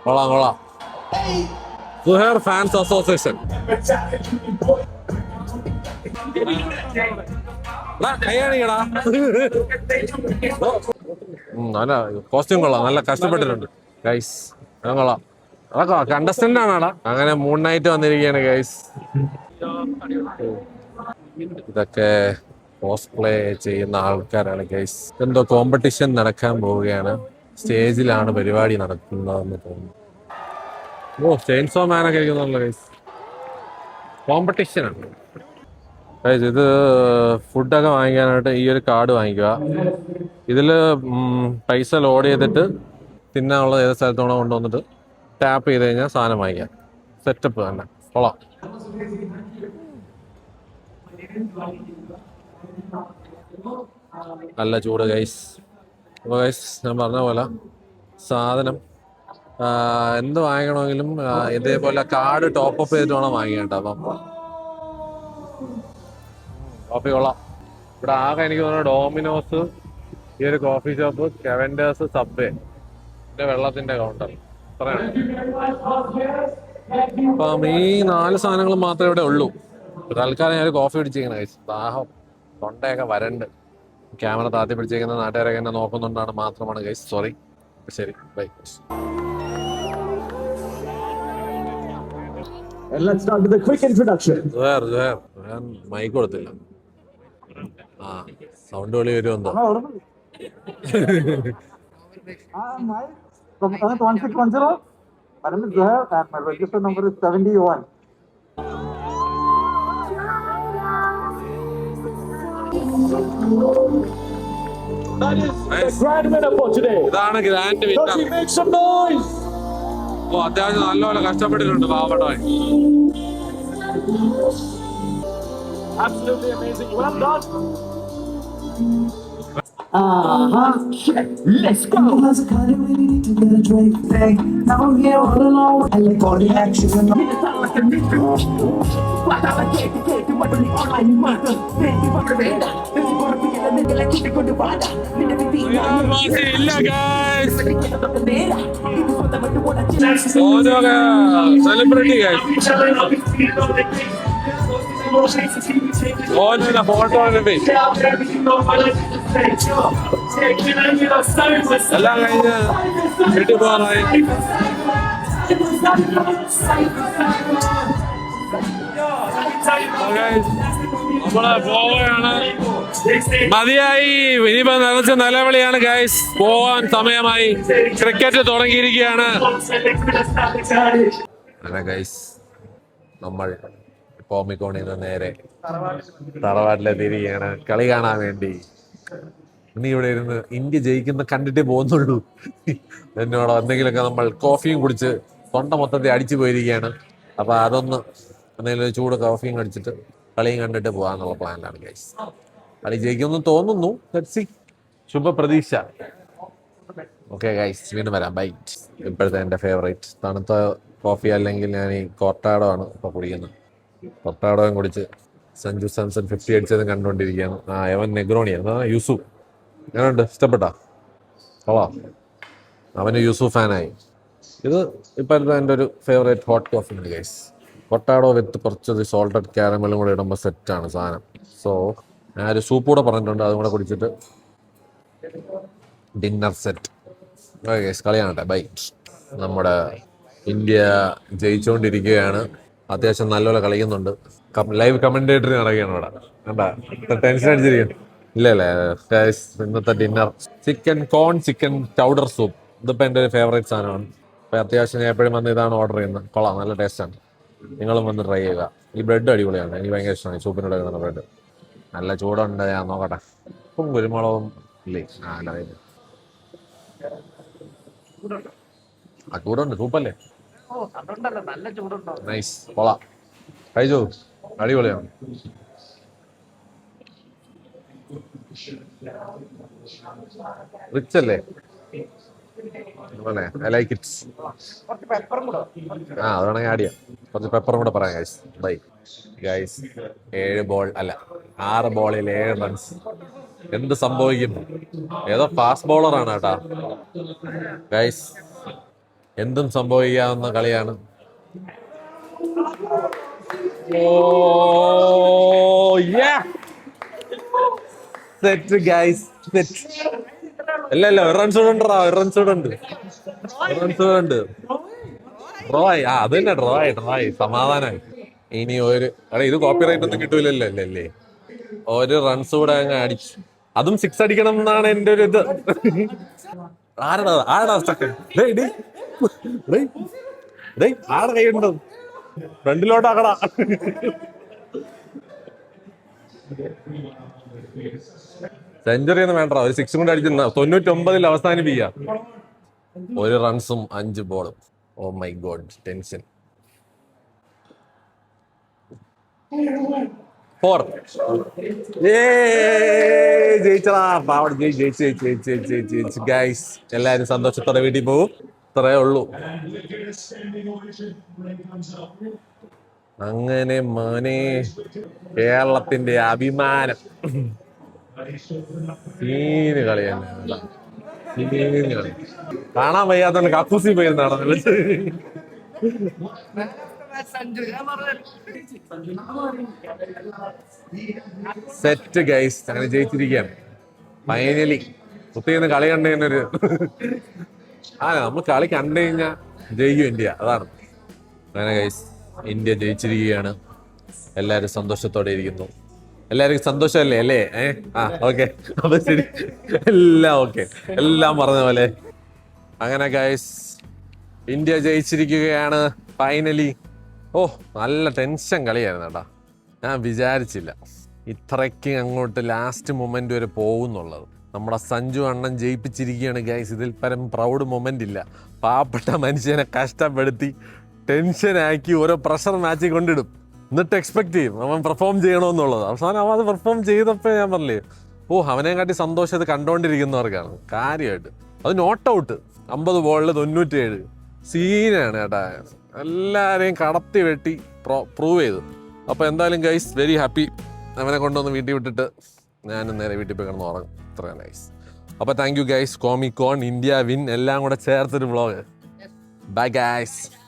കൊള്ളാം. Suher fans association. കൈയാണിക്കടാ. നല്ല കോസ്റ്റ്യൂം കൊള്ളാം. നല്ല കഷ്ടപ്പെട്ടിട്ടുണ്ട് ഗൈസ്. കൊള്ളാം. അതൊക്കെ കണ്ടസ്റ്റന്റ് ആണാടാ. അങ്ങനെ മൂൺ നൈറ്റ് വന്നിരിക്കുകയാണ് ഗൈസ്. ഇതൊക്കെ കോസ്പ്ലേ ചെയ്യുന്ന ആൾക്കാരാണ് ഗൈസ്. എന്തോ കോമ്പറ്റീഷൻ നടക്കാൻ പോവുകയാണ്. സ്റ്റേജിലാണ് പരിപാടി നടക്കുന്നതെന്ന് തോന്നുന്നു. ഓ ചെയിൻസോ മാനൊക്കെ ഇരിക്കുന്നുണ്ടല്ലോ ഗൈസ്. കോമ്പറ്റീഷനാണ് ഗൈസ്. ഇത് ഫുഡൊക്കെ വാങ്ങിക്കാനായിട്ട് ഈ ഒരു കാർഡ് വാങ്ങിക്കുക. ഇതില് പൈസ ലോഡ് ചെയ്തിട്ട് തിന്നാനുള്ള ഏത് സ്ഥലത്തോടെ കൊണ്ടുവന്നിട്ട് ടാപ്പ് ചെയ്ത് കഴിഞ്ഞാൽ സാധനം വാങ്ങിക്കാം. സെറ്റപ്പ് തന്നെ കൊള്ളാം. നല്ല ചൂട് ഗൈസ്. അപ്പോൾ ഗൈസ് ഞാൻ പറഞ്ഞ പോലെ സാധനം എന്ത് വാങ്ങിക്കണമെങ്കിലും ഇതേപോലെ കാർഡ് ടോപ്പ് അപ്പ് ചെയ്തിട്ട് വേണം വാങ്ങിക്കേണ്ട. അപ്പം കോഫി കൊള്ളാം. ഇവിടെ ആകെ എനിക്ക് തോന്നുന്നു ഡോമിനോസ്, ഈ ഒരു കോഫി ഷോപ്പ്, കെവൻഡേഴ്സ്, സബ്വേ, പിന്നെ വെള്ളത്തിന്റെ കൗണ്ടർ. അത്രയാണ്. അപ്പം ഈ 4 സാധനങ്ങൾ മാത്രമേ ഇവിടെ ഉള്ളൂ. തൽക്കാലം ഞാൻ കോഫി പിടിച്ചിരിക്കണം കഴിച്ചു. ദാഹം, തൊണ്ടയൊക്കെ വരണ്ട്. ക്യാമറ താത്തി പിടിച്ചിരിക്കുന്ന നാട്ടുകാരൊക്കെ എന്നെ നോക്കുന്നുണ്ടാണ് മാത്രമാണ് ഗൈസ്. സോറി. ശരി, bye. And let's start with a quick introduction. Suher ഞാൻ മൈക്ക് കൊടുത്തില്ല. സൗണ്ട് വിളി വരുമെന്തോ. From Earth 1610. My name is Zuhair and my register number is 71. That is the grand winner for today. ഇതാണ് grand winner. Does he make some noise? ഓ അത്യാവശ്യം നല്ലപോലെ കഷ്ടപ്പെട്ടിട്ടുണ്ട് പാവപ്പെട്ടവൻ. Absolutely amazing. Well done. Let's go. Has a car, we need to get a drink thing. Now I'm here all alone. I like all the action. ഇല്ല guys. Celebrity photography എല്ലാം കഴിഞ്ഞ് വീട്ടിൽ പോകാറായി. നമ്മള് പോവുകയാണ്. മതിയായി, ഇനിയിപ്പോ നിറച്ച നിലവിളിയാണ് ഗൈസ്. പോവാൻ സമയമായി. ക്രിക്കറ്റ് തുടങ്ങിയിരിക്കുകയാണ്. ഗൈസ്, നമ്മൾ കോമിക്കോണിൽ നിന്ന് നേരെ തറവാട്ടിലെത്തിയിരിക്കുകയാണ് കളി കാണാൻ വേണ്ടി. ഇനി ഇവിടെ ഇരുന്ന് ഇന്ത്യ ജയിക്കുന്ന കണ്ടിട്ടേ പോകുന്നുള്ളൂ. എന്നോട് എന്തെങ്കിലുമൊക്കെ നമ്മൾ കോഫിയും കുടിച്ച് തൊണ്ട മൊത്തത്തിൽ അടിച്ചു പോയിരിക്കുകയാണ്. അപ്പൊ അതൊന്ന് എന്തെങ്കിലും ഒരു ചൂട് കോഫിയും കടിച്ചിട്ട് കളിയും കണ്ടിട്ട് പോകാന്നുള്ള പ്ലാനിലാണ് ഗൈസ്. കളി ജയിക്കുമെന്ന് തോന്നുന്നു. ശുഭ പ്രതീക്ഷ. ഓക്കെ ഗൈസ്, വീണ്ടും വരാം. ബൈ. ഇപ്പോഴത്തെ എൻ്റെ ഫേവറേറ്റ് തണുത്ത കോഫി അല്ലെങ്കിൽ ഞാൻ ഈ കോർട്ടാഡോ ആണ് ഇപ്പോൾ കുടിക്കുന്നത്. കോർട്ടാഡോയും കുടിച്ച് സഞ്ജു സാംസൺ 50 അടിച്ചതും കണ്ടുകൊണ്ടിരിക്കുകയാണ്. എവൻ നെഗ്രോണിയാണ്, യൂസുഫ്. ഞാനുണ്ട്, ഇഷ്ടപ്പെട്ടാ? കൊള്ളാം. അവന് യൂസുഫ് ഫാനായി. ഇത് ഇപ്പോഴത്തെ എൻ്റെ ഒരു ഫേവറേറ്റ് ഹോട്ട് കോഫി ആണ് ഗൈസ്. കൊട്ടാഡോ വിത്ത് കുറച്ച് സോൾട്ടഡ് കാരമലും കൂടെ ഇടുമ്പോൾ സെറ്റാണ് സാധനം. സോ ഞാൻ ഒരു സൂപ്പ് കൂടെ പറഞ്ഞിട്ടുണ്ട്, അതും കൂടെ കുടിച്ചിട്ട് ഡിന്നർ സെറ്റ്. ഗൈസ്, കളിയാണട്ടെ. ബൈ. നമ്മുടെ ഇന്ത്യ ജയിച്ചുകൊണ്ടിരിക്കുകയാണ്. അത്യാവശ്യം നല്ലപോലെ കളിക്കുന്നുണ്ട്. ലൈവ് കമന്റേറ്ററി നടക്കുകയാണ് ഇവിടെ. കണ്ടാ ടെൻഷൻ അടിച്ചിരിക്കുന്നു. ഇല്ലല്ലേ ഗൈസ്, ഇന്നത്തെ ഡിന്നർ ചിക്കൻ ചൗഡർ സൂപ്പ്. ഇതിപ്പോൾ എൻ്റെ ഒരു ഫേവറേറ്റ് സാധനമാണ്. അപ്പോൾ അത്യാവശ്യം ഞാൻ എപ്പോഴും വന്ന് ഇതാണ് ഓർഡർ ചെയ്യുന്നത്. കൊള്ളാം, നല്ല ടേസ്റ്റാണ്. നിങ്ങളും വന്ന് ട്രൈ ചെയ്യുക. ഈ ബ്രെഡ് അടിപൊളിയാണ്, എനിക്ക് ഭയങ്കര ഇഷ്ടമാണ്. ഈ സൂപ്പിനോട് കിടക്കുന്ന ബ്രെഡ് നല്ല ചൂടുണ്ട്. ഞാൻ നോക്കട്ടെ. ഉപ്പും കുരുമുളകും ഇല്ലേ? അല്ല, ചൂടുണ്ട്. സൂപ്പല്ലേ? നൈസ്, കൊള്ളാം. കഴിച്ചോ, അടിപൊളിയാണ്. റിച്ച് അല്ലേ? I like it. അത് വേണമെങ്കിൽ ആഡ് ചെയ്യാം. കുറച്ച് പെപ്പറും കൂടെ പറയാം ഗൈസ്. Bye guys. 6 ബോളിൽ 7 റൺസ്. എന്ത് സംഭവിക്കും? ഏതോ ഫാസ്റ്റ് ബോളറാണ് കേട്ടാ ഗൈസ്. എന്തും സംഭവിക്കാവുന്ന കളിയാണ്. Set guys, set. അല്ല, ഒരു റൺസ് കൂടെ ഉണ്ട്. ഡ്രോയായി. അത് തന്നെ, ഡ്രോയായി. സമാധാനമായി. ഇനി ഇത് കോപ്പിറൈറ്റ് ഒന്നും കിട്ടൂലല്ലോ അല്ലേ? ഒരു റൺസ് കൂടെ അങ്ങ് അടിച്ചു. അതും 6 അടിക്കണം എന്നാണ് എൻ്റെ ഒരു ഇത്. ആരടാ ആടെ കൈയുണ്ടോ? ഫ്രണ്ടിലോട്ടാക്കടാ. സെഞ്ചുറി ഒന്നും വേണ്ട, ഒരു 6 കൊണ്ട് അടിച്ചിട്ടുണ്ട. 99 അവസാനിപ്പിക്കുക. 1 റൺസും 5 ബോളും. Oh my god, tension. 4. ജയിച്ചടാ, പാവം. ജയിച്ചു ഗൈസ്. എല്ലാരും സന്തോഷത്തോടെ വീട്ടിൽ പോകും. ഇത്രയേ ഉള്ളൂ. അങ്ങനെ മോനെ, കേരളത്തിന്റെ അഭിമാനം. കളിയാണ്. കാണാൻ വയ്യാത്തോണ്ട് കക്കൂസി പോയിരുന്നാണോ? സെറ്റ് ഗൈസ്, അങ്ങനെ ജയിച്ചിരിക്കുകയാണ് ഫൈനലി. കുത്തിന്ന് കളി കണ്ടു കഴിഞ്ഞൊരു നമ്മൾ കളി കണ്ടു കഴിഞ്ഞാൽ ജയിക്കും ഇന്ത്യ, അതാണ്. അങ്ങനെ ഗൈസ്, ഇന്ത്യ ജയിച്ചിരിക്കുകയാണ്. എല്ലാവരും സന്തോഷത്തോടെ ഇരിക്കുന്നു. എല്ലാവർക്കും സന്തോഷമല്ലേ അല്ലേ? ഓക്കെ, അപ്പൊ ശരി. എല്ലാം ഓക്കെ, എല്ലാം പറഞ്ഞ പോലെ. അങ്ങനെ ഗൈസ്, ഇന്ത്യ ജയിച്ചിരിക്കുകയാണ് ഫൈനലി. നല്ല ടെൻഷൻ കളിയായിരുന്നു കേട്ടാ. ഞാൻ വിചാരിച്ചില്ല ഇത്രയ്ക്ക് അങ്ങോട്ട് ലാസ്റ്റ് മൊമെന്റ് വരെ പോകുന്നുള്ളത്. നമ്മുടെ സഞ്ജു അണ്ണൻ ജയിപ്പിച്ചിരിക്കുകയാണ് ഗൈസ്. ഇതിൽ പരം പ്രൗഡ് മൊമെന്റ് ഇല്ല. പാവപ്പെട്ട മനുഷ്യനെ കഷ്ടപ്പെടുത്തി ടെൻഷനാക്കി ഓരോ പ്രഷർ മാച്ചിൽ കൊണ്ടിടും. എന്നിട്ട് എക്സ്പെക്ട് ചെയ്യും അവൻ പെർഫോം ചെയ്യണമെന്നുള്ളത്. അവസാനം അവൻ അത് പെർഫോം ചെയ്തപ്പോൾ ഞാൻ പറഞ്ഞില്ലേ, അവനെ കാട്ടി സന്തോഷം ഇത് കണ്ടുകൊണ്ടിരിക്കുന്നവർക്കാണ് കാര്യമായിട്ട്. അത് നോട്ട് ഔട്ട് 50 ബോളിൽ 97. സീനാണ് കേട്ടാ. എല്ലാവരെയും കടത്തി വെട്ടി പ്രൂവ് ചെയ്തു. അപ്പോൾ എന്തായാലും ഗൈസ്, വെരി ഹാപ്പി. അവനെ കൊണ്ടുവന്ന് വീട്ടിൽ വിട്ടിട്ട് ഞാനും നേരെ വീട്ടിൽ പോയി കിടന്ന് ഉറങ്ങും. ഇത്രയാണ് ഗൈസ്. അപ്പോൾ thank you guys. Comic Con India വിൻ എല്ലാം കൂടെ ചേർത്തൊരു വ്ളോഗ്. Bye guys.